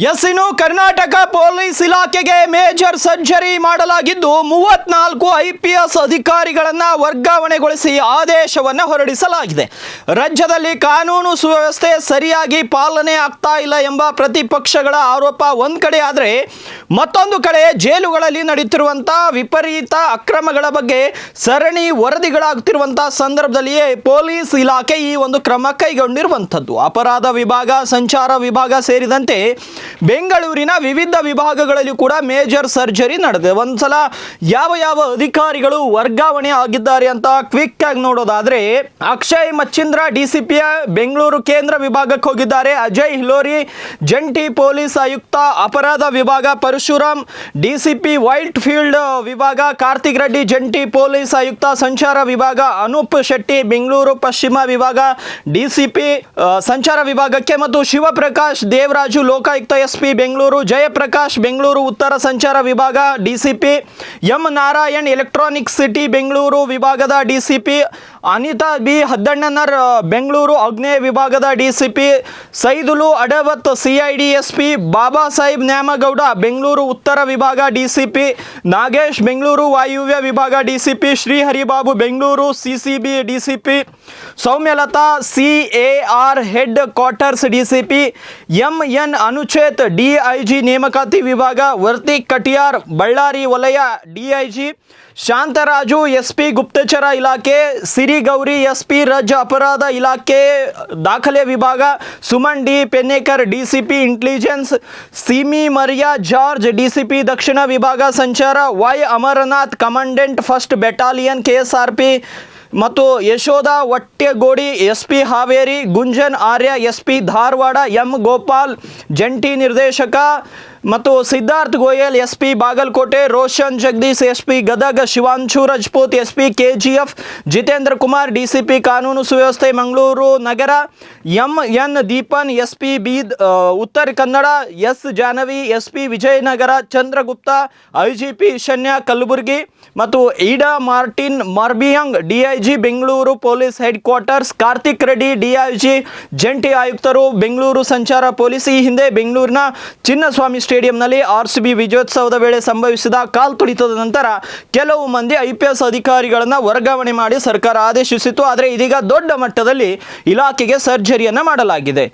ಇನ್ನು ಕರ್ನಾಟಕ ಪೊಲೀಸ್ ಇಲಾಖೆಗೆ major surgery ಮಾಡಲಾಗಿದ್ದು 34 IPS ಅಧಿಕಾರಿಗಳನ್ನು ವರ್ಗಾವಣೆಗೊಳಿಸಿ ಆದೇಶವನ್ನು ಹೊರಡಿಸಲಾಗಿದೆ. ರಾಜ್ಯದಲ್ಲಿ ಕಾನೂನು ಸುವ್ಯವಸ್ಥೆ ಸರಿಯಾಗಿ ಪಾಲನೆ ಆಗ್ತಾ ಇಲ್ಲ ಎಂಬ ಪ್ರತಿಪಕ್ಷಗಳ ಆರೋಪ ಒಂದು ಕಡೆ ಆದರೆ, ಮತ್ತೊಂದು ಕಡೆ ಜೈಲುಗಳಲ್ಲಿ ನಡೆಯುತ್ತಿರುವಂತಹ ವಿಪರೀತ ಅಕ್ರಮಗಳ ಬಗ್ಗೆ ಸರಣಿ ವರದಿಗಳಾಗುತ್ತಿರುವಂತಹ ಸಂದರ್ಭದಲ್ಲಿಯೇ ಪೊಲೀಸ್ ಇಲಾಖೆ ಈ ಒಂದು ಕ್ರಮ ಕೈಗೊಂಡಿರುವಂಥದ್ದು. ಅಪರಾಧ ವಿಭಾಗ, ಸಂಚಾರ ವಿಭಾಗ ಸೇರಿದಂತೆ ಬೆಂಗಳೂರಿನ ವಿವಿಧ ವಿಭಾಗಗಳಲ್ಲಿ ಕೂಡ ಮೇಜರ್ ಸರ್ಜರಿ ನಡೆದಿದೆ. ಒಂದ್ಸಲ ಯಾವ ಅಧಿಕಾರಿಗಳು ವರ್ಗಾವಣೆ ಆಗಿದ್ದಾರೆ ಅಂತ ಕ್ವಿಕ್ ಆಗಿ ನೋಡೋದಾದ್ರೆ, ಅಕ್ಷಯ್ ಮಚ್ಚಿಂದ್ರ DCP ಬೆಂಗಳೂರು ಕೇಂದ್ರ ವಿಭಾಗಕ್ಕೆ ಹೋಗಿದ್ದಾರೆ. ಅಜಯ್ ಹಿಲೋರಿ ಜಂಟಿ ಪೊಲೀಸ್ ಆಯುಕ್ತ ಅಪರಾಧ ವಿಭಾಗ, ಪರಶುರಾಮ್ DCP ವೈಟ್ ಫೀಲ್ಡ್ ವಿಭಾಗ, ಕಾರ್ತಿಕ್ ರೆಡ್ಡಿ ಜಂಟಿ ಪೊಲೀಸ್ ಆಯುಕ್ತ ಸಂಚಾರ ವಿಭಾಗ, ಅನೂಪ್ ಶೆಟ್ಟಿ ಬೆಂಗಳೂರು ಪಶ್ಚಿಮ ವಿಭಾಗ DCP ಸಂಚಾರ ವಿಭಾಗಕ್ಕೆ, ಮತ್ತು ಶಿವಪ್ರಕಾಶ್ ದೇವರಾಜು ಲೋಕಾಯುಕ್ತ SP ಬೆಂಗಳೂರು, ಜಯಪ್ರಕಾಶ್ ಬೆಂಗಳೂರು ಉತ್ತರ ಸಂಚಾರ ವಿಭಾಗ DCP, M Narayan electronic city Bengaluru ವಿಭಾಗದ DCP, ಅನಿತಾ B ಹದ್ದಣ್ಣನರ್ ಬೆಂಗಳೂರು ಆಗ್ನೇಯ ವಿಭಾಗದ DCP, ಸೈದುಲು ಅಡವತ್ CID SP, Baba Saheb Nyamagouda Bengaluru ಉತ್ತರ ವಿಭಾಗ DCP, ನಾಗೇಶ್ ಬೆಂಗಳೂರು ವಾಯುವ್ಯ ವಿಭಾಗ DCP, Shriharibabu Bengaluru CCB DCP, Soumyalatha CAR headquarters DCP, MN Anucheth DIG ನೇಮಕಾತಿ ವಿಭಾಗ, ವರ್ತಿಕ್ ಕಟಿಯಾರ್ ಬಳ್ಳಾರಿ ವಲಯ DIG, ಶಾಂತರಾಜು SP ಗುಪ್ತಚರ ಇಲಾಖೆ, ಸಿರಿಗೌರಿ SP ರಾಜ್ಯ ಅಪರಾಧ ಇಲಾಖೆ ದಾಖಲೆ ವಿಭಾಗ, Suman D Pennekar DCP intelligence, Simi Maria George DCP ದಕ್ಷಿಣ ವಿಭಾಗ ಸಂಚಾರ, Y Amarnath commandant first battalion KSRP, ಮತ್ತು ಯಶೋಧ ವಟ್ಟೆಗೋಡಿ SP ಹಾವೇರಿ, ಗುಂಜನ್ ಆರ್ಯ SP ಧಾರವಾಡ, M ಗೋಪಾಲ್ ಜಂಟಿ ನಿರ್ದೇಶಕ, ಮತ್ತು Siddharth Goyal SP Bagalkot, Roshan Jagadish SP Gadag, ಶಿವಾಂಶು Rajput SP KGF, Jitendra Kumar DCP ಕಾನೂನು ಸುವ್ಯವಸ್ಥೆ ಮಂಗಳೂರು ನಗರ, MN Deepan SP Uttara Kannada, S Jahnavi SP Vijayanagara, Chandragupta IGP ಈಶಾನ್ಯ ಕಲಬುರಗಿ, ಮತ್ತು Ida Martin Marbaniang DIG Bengaluru police headquarters, Karthik Reddy DIG ಜಂಟಿ ಆಯುಕ್ತರು ಬೆಂಗಳೂರು ಸಂಚಾರ ಪೊಲೀಸ್. ಈ ಹಿಂದೆ ಬೆಂಗಳೂರಿನ ಚಿನ್ನಸ್ವಾಮಿ ಸ್ಟೇಡಿಯಂನಲ್ಲಿ RCB ವಿಜಯೋತ್ಸವದ ವೇಳೆ ಸಂಭವಿಸಿದ ಕಾಲ್ ತುಳಿತದ ನಂತರ ಕೆಲವು ಮಂದಿ IPS ಅಧಿಕಾರಿಗಳನ್ನು ವರ್ಗಾವಣೆ ಮಾಡಿ ಸರ್ಕಾರ ಆದೇಶಿಸಿತು. ಆದರೆ ಇದೀಗ ದೊಡ್ಡ ಮಟ್ಟದಲ್ಲಿ ಇಲಾಖೆಗೆ ಸರ್ಜರಿಯನ್ನು ಮಾಡಲಾಗಿದೆ.